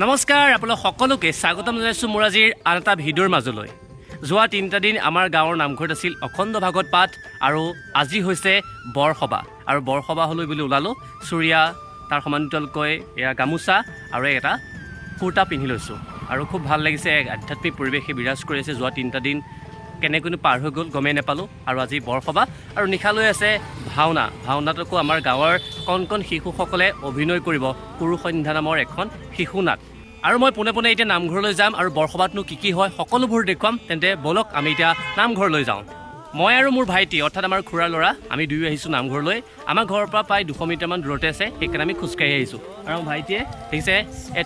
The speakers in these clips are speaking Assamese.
নমস্কাৰ আপোনালোক সকলোকে স্বাগতম জনাইছোঁ মোৰ আজিৰ আন এটা ভিডিঅ'ৰ মাজলৈ। যোৱা 3টা দিন আমাৰ গাঁৱৰ নামঘৰত আছিল অখণ্ড ভাগৱত পাঠ আৰু আজি হৈছে বৰসভা আৰু বৰসভালৈ বুলি ওলালোঁ। চুৰিয়া তাৰ সমান্তৰালকৈ এয়া গামোচা আৰু এটা কুৰ্তা পিন্ধি লৈছোঁ আৰু খুব ভাল লাগিছে। এক আধ্যাত্মিক পৰিৱেশে বিৰাজ কৰি আছে। যোৱা 3টা দিন কেনেকৈনো পাৰ হৈ গ'ল গমেই নাপালোঁ আৰু আজি বৰসভা আৰু নিশালৈ আছে ভাওনাতকো আমাৰ গাঁৱৰ কণ কণ শিশুসকলে অভিনয় কৰিব কুৰু সন্ধ্যা নামৰ এখন শিশু নাট। আৰু মই পোনে পোনে এতিয়া নামঘৰলৈ যাম আৰু বৰসভাতনো কি হয় সকলোবোৰ দেখুৱাম। তেন্তে বলক আমি এতিয়া নামঘৰলৈ যাওঁ। মই আৰু মোৰ ভাইটি অৰ্থাৎ আমাৰ খুৰাৰ ল'ৰা আমি দুয়ো আহিছোঁ নামঘৰলৈ। আমাৰ ঘৰৰ পৰা প্ৰায় 200 মিটাৰমান দূৰতে আছে, সেইকাৰণে আমি খোজকাঢ়ি আহিছোঁ। আৰু আমাৰ ভাইটিয়ে দেখিছে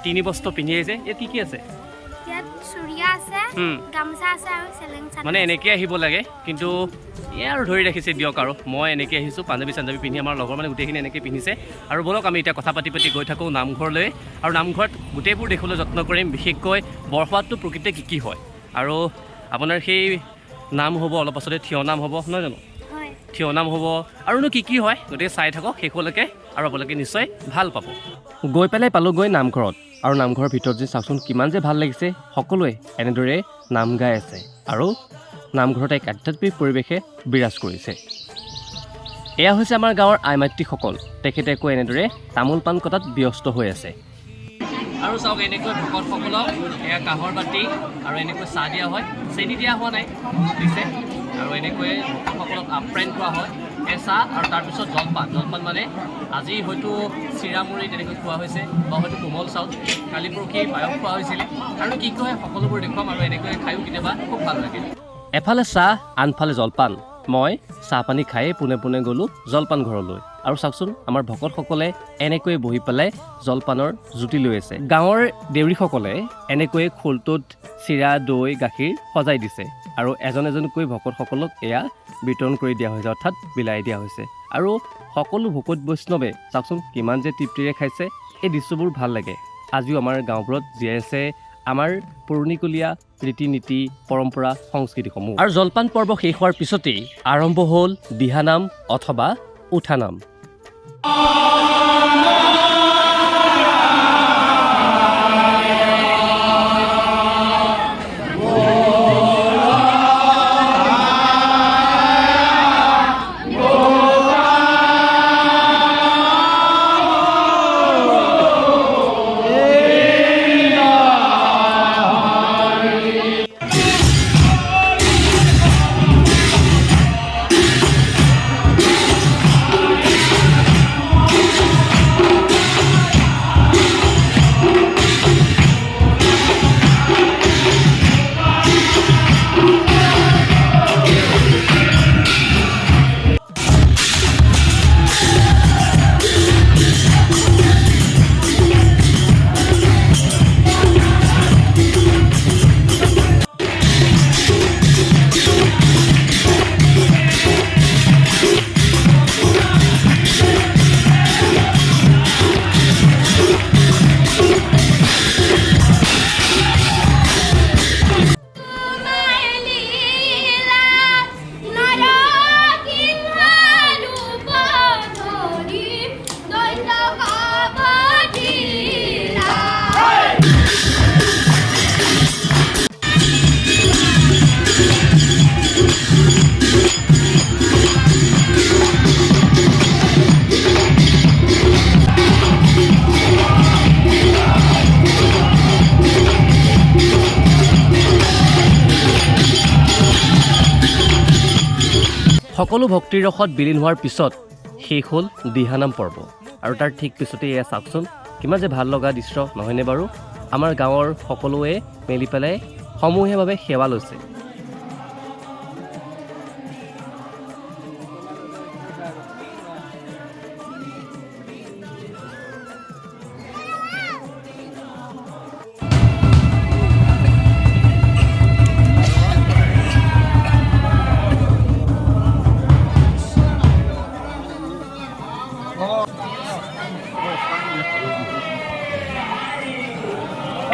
3 বস্ত্ৰ পিন্ধি আহিছে। ইয়াত কি আছে? মানে এনেকৈ আহিব লাগে, কিন্তু এয়া আৰু ধৰি ৰাখিছে দিয়ক। আৰু মই এনেকৈ আহিছোঁ পাঞ্জাবী পিন্ধি, আমাৰ লগৰ মানে গোটেইখিনি এনেকৈ পিন্ধিছে। আৰু বলক আমি এতিয়া কথা পাতি গৈ থাকোঁ নামঘৰলৈ আৰু নামঘৰত গোটেইবোৰ দেখিবলৈ যত্ন কৰিম। বিশেষকৈ বৰসভাতটো প্ৰকৃতিতে কি হয় আৰু আপোনাৰ সেই নাম হ'ব অলপ পাছতে থিয় নাম হ'ব, নহয় জানো? থিয় নাম হ'ব আৰুনো কি হয় গতিকে চাই থাকক শেষলৈকে আৰু আপোনালোকে নিশ্চয় ভাল পাব। গৈ পেলাই পালোঁগৈ নামঘৰত আৰু নামঘৰৰ ভিতৰত যে চাওকচোন কিমান যে ভাল লাগিছে। সকলোৱে এনেদৰে নাম গাই আছে আৰু নামঘৰত এক আধ্যাত্মিক পৰিৱেশে বিৰাজ কৰিছে। এয়া হৈছে আমাৰ গাঁৱৰ আই মাতৃসকল। তেখেতে আকৌ এনেদৰে তামোল পাণ কটাত ব্যস্ত হৈ আছে। আৰু চাওক এনেকৈ ভকতসকলক এয়া কাঁহৰ বাতি আৰু এনেকৈ চাহ দিয়া হয়, চেনি দিয়া হোৱা নাই দিছে। আৰু এনেকৈ ভকতসকলক আপ্যায়ন কৰা হয় চাহ আৰু তাৰপিছত জলপান মানে আজি হয়তো চিৰামুড়ি তেনেকৈ খোৱা হৈছে বা হয়তো কোমল চাউল, কালি পৰহি পায়স খোৱা হৈছিলে আৰু কি হয় সকলোবোৰ দেখুৱাম আৰু এনেকৈ খায়ো কেতিয়াবা খুব ভাল লাগে। এফালে চাহ আনফালে জলপান। মই চাহ পানী খায়ে পোনে পোনে গ'লোঁ জলপান ঘৰলৈ আৰু চাওকচোন আমাৰ ভকতসকলে এনেকৈ বহি পেলাই জলপানৰ জুতি লৈ আছে। গাঁৱৰ দেউৰীসকলে এনেকৈ খোলটোত চিৰা দৈ গাখীৰ সজাই দিছে আৰু এজন এজনকৈ ভকতসকলক এয়া বিতৰণ কৰি দিয়া হৈছে, অৰ্থাৎ বিলাই দিয়া হৈছে। আৰু সকলো ভকত বৈষ্ণৱে চাওকচোন কিমান যে তৃপ্তিৰে খাইছে। এই দৃশ্যবোৰ ভাল লাগে। আজিও আমাৰ গাঁওবোৰত জীয়াই আছে আমাৰ পুৰণিকলীয়া ৰীতি নীতি পৰম্পৰা সংস্কৃতিসমূহ। আৰু জলপান পৰ্ব শেষ হোৱাৰ পিছতেই আৰম্ভ হ'ল দিহানাম অথবা উঠানাম। সকলো ভক্তিৰ ৰসত বিলীন হোৱাৰ পিছত শেষ হ'ল দিহানাম পৰ্ব আৰু তাৰ ঠিক পিছতে এয়া চাওকচোন কিমান যে ভাল লগা দৃশ্য নহয়নে বাৰু? আমাৰ গাঁৱৰ সকলোৱে মিলি পেলাই সমূহীয়াভাৱে সেৱা লৈছে।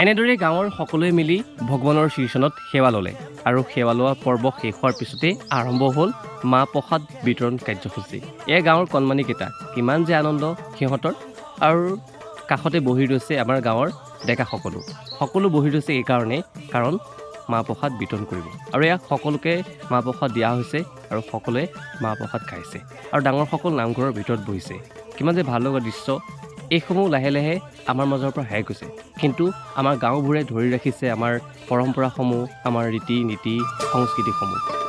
এনেদৰে গাঁৱৰ সকলোৱে মিলি ভগৱানৰ শ্ৰীচৰণত সেৱা ল'লে আৰু সেৱা লোৱা পৰ্ব শেষ হোৱাৰ পিছতেই আৰম্ভ হ'ল মাহ প্ৰসাদ বিতৰণ কাৰ্যসূচী। এয়া গাঁৱৰ কণমানিকেইটা কিমান যে আনন্দ সিহঁতৰ, আৰু কাষতে বহি ৰৈছে আমাৰ গাঁৱৰ ডেকা সকলো বহি ৰৈছে এইকাৰণে কাৰণ মাহ প্ৰসাদ বিতৰণ কৰিব আৰু ইয়াক সকলোকে মাহ প্ৰসাদ দিয়া হৈছে আৰু সকলোৱে মাহ প্ৰসাদ খাইছে আৰু ডাঙৰসকল নামঘৰৰ ভিতৰত বহিছে কিমান যে ভাল লগা দৃশ্য এইসমূহ লাহে লাহে আমাৰ মাজৰ পৰা হেৰাই গৈছে কিন্তু আমাৰ গাঁওবোৰে ধৰি ৰাখিছে আমাৰ পৰম্পৰাসমূহ আমাৰ ৰীতি নীতি সংস্কৃতিসমূহ